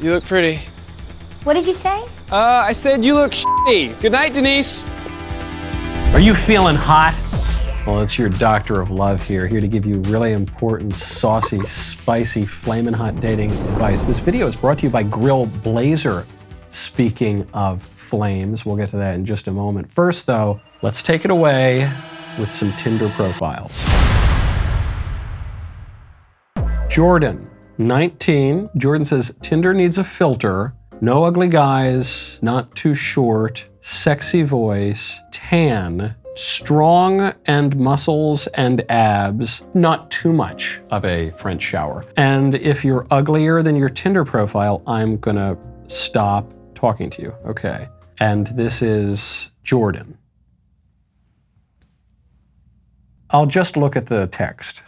You look pretty. What did you say? I said you look shitty. Good night, Denise. Are you feeling hot? Well, it's your doctor of love here to give you really important, saucy, spicy, flamin' hot dating advice. This video is brought to you by Grill Blazer. Speaking of flames, we'll get to that in just a moment. First, though, let's take it away with some Tinder profiles. Jordan, 19. Jordan says, Tinder needs a filter. No ugly guys, not too short, sexy voice, tan, strong and muscles and abs, not too much of a French shower. And if you're uglier than your Tinder profile, I'm gonna stop talking to you, okay? And this is Jordan. I'll just look at the text.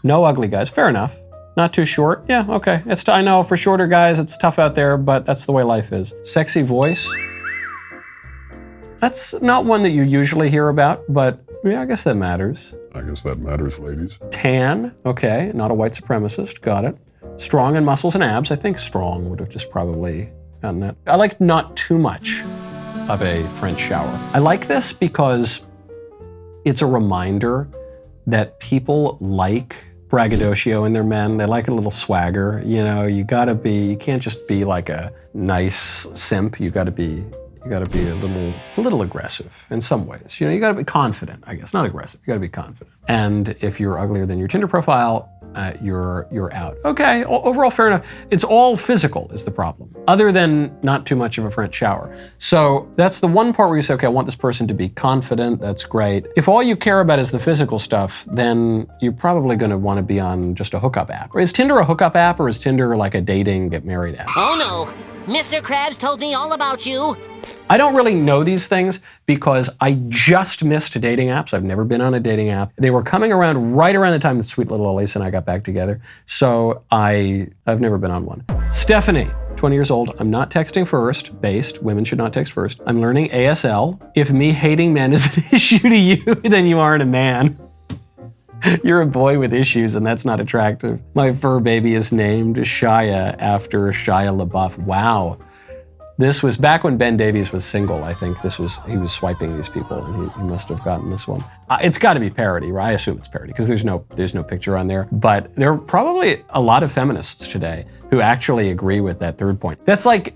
No ugly guys, fair enough. Not too short, yeah, okay. I know for shorter guys, it's tough out there, but that's the way life is. Sexy voice. That's not one that you usually hear about, but yeah, I guess that matters. I guess that matters, ladies. Tan, okay, not a white supremacist, got it. Strong in muscles and abs, I think strong would have just probably gotten that. I like not too much of a French shower. I like this because it's a reminder that people like braggadocio in their men. They like a little swagger. You know, you can't just be like a nice simp. You gotta be a little aggressive in some ways. You know, you gotta be confident, I guess. Not aggressive, you gotta be confident. And if you're uglier than your Tinder profile, you're out. Okay, overall fair enough. It's all physical is the problem, other than not too much of a French shower. So that's the one part where you say, okay, I want this person to be confident, that's great. If all you care about is the physical stuff, then you're probably gonna wanna be on just a hookup app. Is Tinder a hookup app or is Tinder like a dating, get married app? Oh no, Mr. Krabs told me all about you. I don't really know these things because I just missed dating apps. I've never been on a dating app. They were coming around right around the time that sweet little Elise and I got back together. So I've never been on one. Stephanie, 20 years old. I'm not texting first, based. Women should not text first. I'm learning ASL. If me hating men is an issue to you, then you aren't a man. You're a boy with issues and that's not attractive. My fur baby is named Shia after Shia LaBeouf. Wow. This was back when Ben Davies was single, I think. He was swiping these people and he must have gotten this one. It's gotta be parody, right? I assume it's parody because there's no picture on there. But there are probably a lot of feminists today who actually agree with that third point. That's like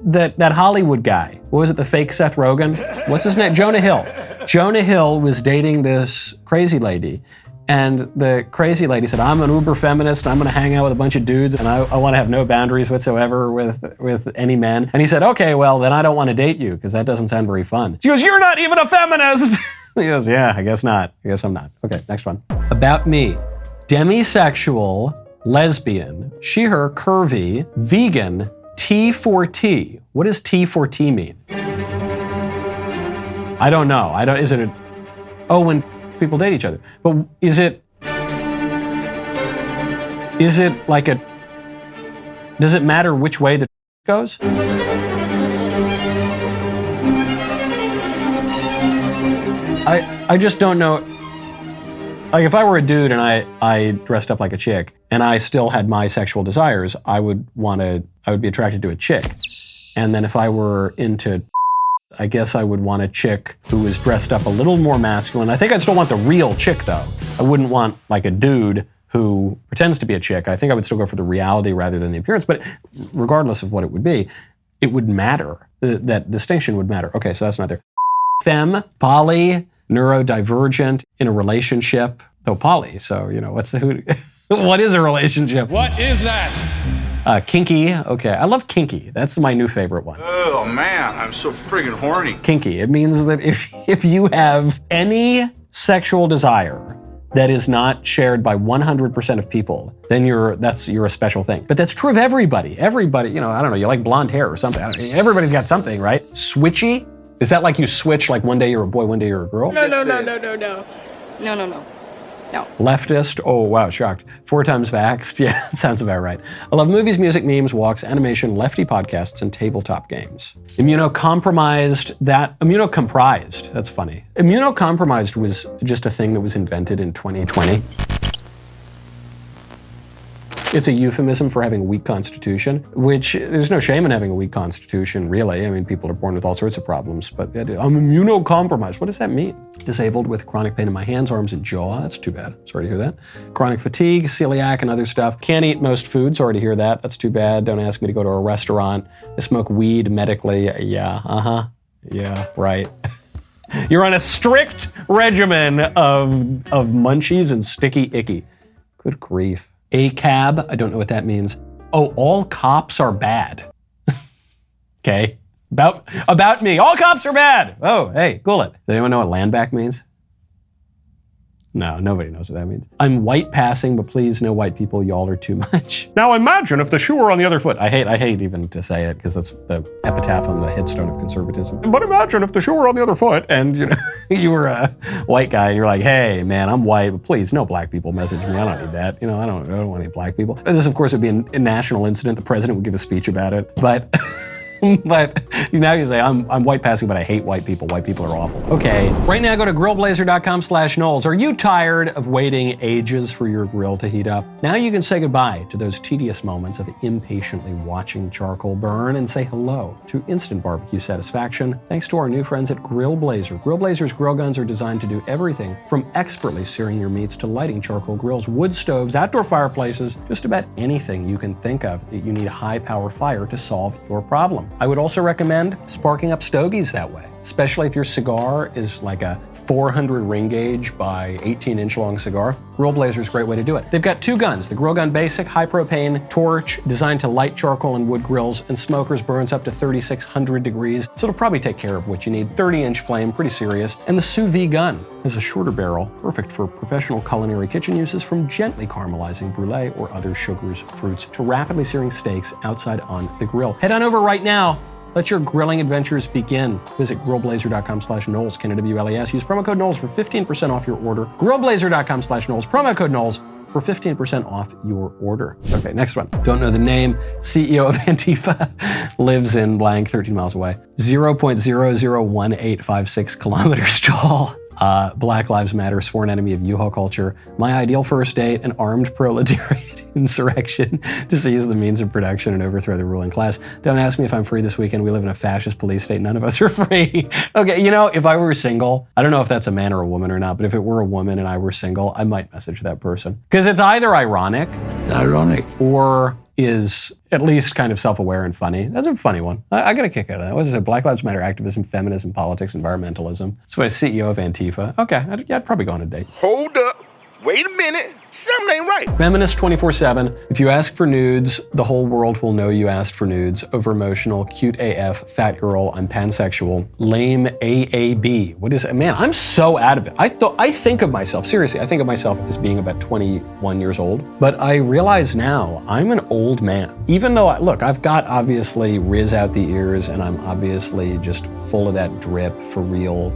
that Hollywood guy. What was it, the fake Seth Rogen? What's his name? Jonah Hill. Jonah Hill was dating this crazy lady. And the crazy lady said, I'm an uber feminist, I'm gonna hang out with a bunch of dudes and I wanna have no boundaries whatsoever with any men. And he said, okay, well, then I don't wanna date you because that doesn't sound very fun. She goes, you're not even a feminist. He goes, yeah, I guess not. I guess I'm not. Okay, next one. About me, demisexual, lesbian, she, her, curvy, vegan, T4T. What does T4T mean? I don't know. When people date each other. But is it like does it matter which way the goes? I just don't know. Like if I were a dude and I dressed up like a chick and I still had my sexual desires, I would be attracted to a chick. And then if I were into I guess I would want a chick who was dressed up a little more masculine. I think I'd still want the real chick though. I wouldn't want like a dude who pretends to be a chick. I think I would still go for the reality rather than the appearance, but regardless of what it would be, it would matter. That distinction would matter. Okay, so that's not there. Femme, poly, neurodivergent, in a relationship, though poly, so you know, what is a relationship? What is that? Kinky, okay. I love kinky. That's my new favorite one. Oh man, I'm so friggin' horny. Kinky, it means that if you have any sexual desire that is not shared by 100% of people, then you're a special thing. But that's true of everybody. Everybody, you know, I don't know, you like blonde hair or something. Everybody's got something, right? Switchy? Is that like you switch, like one day you're a boy, one day you're a girl? No. No. Leftist, oh wow, shocked. 4 times vaxxed, yeah, that sounds about right. I love movies, music, memes, walks, animation, lefty podcasts, and tabletop games. Immunocompromised, that's funny. Immunocompromised was just a thing that was invented in 2020. It's a euphemism for having a weak constitution, which there's no shame in having a weak constitution, really. I mean, people are born with all sorts of problems, but I'm immunocompromised. What does that mean? Disabled with chronic pain in my hands, arms, and jaw. That's too bad. Sorry to hear that. Chronic fatigue, celiac, and other stuff. Can't eat most food. Sorry to hear that. That's too bad. Don't ask me to go to a restaurant. I smoke weed medically. Yeah, yeah, right. You're on a strict regimen of munchies and sticky icky. Good grief. A cab, I don't know what that means. Oh, all cops are bad. Okay. About me. All cops are bad. Oh, hey, cool it. Does anyone know what land back means? No, nobody knows what that means. I'm white passing, but please, no white people, y'all are too much. Now imagine if the shoe were on the other foot. I hate even to say it because that's the epitaph on the headstone of conservatism. But imagine if the shoe were on the other foot and you were a white guy and you're like, hey man, I'm white, but please, no black people message me. I don't need that. I don't want any black people. This, of course, would be a national incident. The president would give a speech about it, but. But now you say, I'm white passing, but I hate white people. White people are awful. Okay, right now go to grillblazer.com/Knowles. Are you tired of waiting ages for your grill to heat up? Now you can say goodbye to those tedious moments of impatiently watching charcoal burn and say hello to instant barbecue satisfaction thanks to our new friends at Grill Blazer. Grill Blazer's grill guns are designed to do everything from expertly searing your meats to lighting charcoal grills, wood stoves, outdoor fireplaces, just about anything you can think of that you need a high power fire to solve your problem. I would also recommend sparking up stogies that way, especially if your cigar is like a 400 ring gauge by 18-inch long cigar. Grill Blazer is a great way to do it. They've got two guns, the Grill Gun Basic high propane torch designed to light charcoal and wood grills and smokers, burns up to 3,600 degrees, so it'll probably take care of what you need. 30-inch flame, pretty serious. And the Sous Vide gun is a shorter barrel, perfect for professional culinary kitchen uses, from gently caramelizing brulee or other sugars, fruits, to rapidly searing steaks outside on the grill. Head on over right now. Let your grilling adventures begin. Visit grillblazer.com/Knowles, K-N-W-L-E-S. Use promo code Knowles for 15% off your order. Grillblazer.com/Knowles, promo code Knowles for 15% off your order. Okay, next one. Don't know the name. CEO of Antifa lives in blank, 13 miles away. 0.001856 kilometers tall. Black Lives Matter, sworn enemy of U-Haul culture, my ideal first date, an armed proletariat insurrection to seize the means of production and overthrow the ruling class. Don't ask me if I'm free this weekend. We live in a fascist police state. None of us are free. Okay, if I were single, I don't know if that's a man or a woman or not, but if it were a woman and I were single, I might message that person. Because it's either ironic. Or is at least kind of self-aware and funny. That's a funny one. I got a kick out of that. What is it? Black Lives Matter activism, feminism, politics, environmentalism. That's what a CEO of Antifa. Okay, I'd probably go on a date. Hold up. Wait a minute. Something ain't right. Feminist 24/7. If you ask for nudes, the whole world will know you asked for nudes. Over-emotional, cute AF, fat girl, I'm pansexual, lame AAB. What is it? Man, I'm so out of it. I think of myself, seriously, I think of myself as being about 21 years old, but I realize now I'm an old man. Even though, I've got obviously Riz out the ears and I'm obviously just full of that drip for real,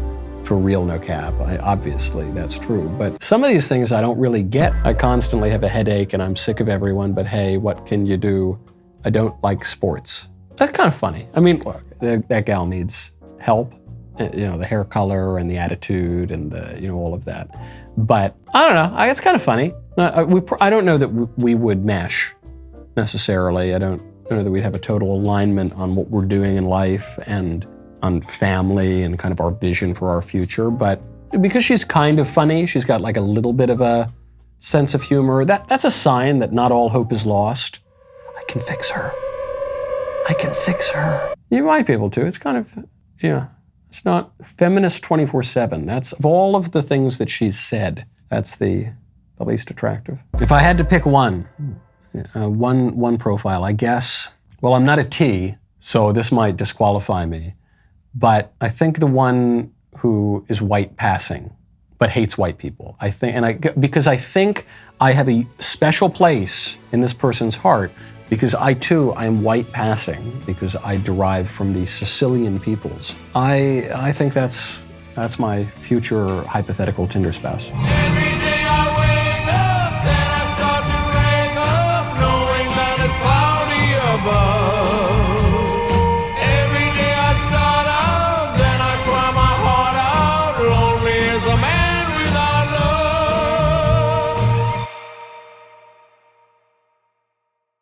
no cap. Obviously, that's true. But some of these things I don't really get. I constantly have a headache and I'm sick of everyone, but hey, what can you do? I don't like sports. That's kind of funny. I mean, look, that gal needs help. The hair color and the attitude and all of that. But I don't know, it's kind of funny. I don't know that we would mesh necessarily. I don't know that we'd have a total alignment on what we're doing in life and on family and kind of our vision for our future, but because she's kind of funny, she's got like a little bit of a sense of humor, that's a sign that not all hope is lost. I can fix her. You might be able to. It's kind of, it's not feminist 24/7. That's, of all of the things that she's said, that's the least attractive. If I had to pick one profile, I guess, well, I'm not a T, so this might disqualify me. But I think the one who is white passing, but hates white people. Because I think I have a special place in this person's heart, because I too am white passing, because I derive from the Sicilian peoples. I think that's my future hypothetical Tinder spouse.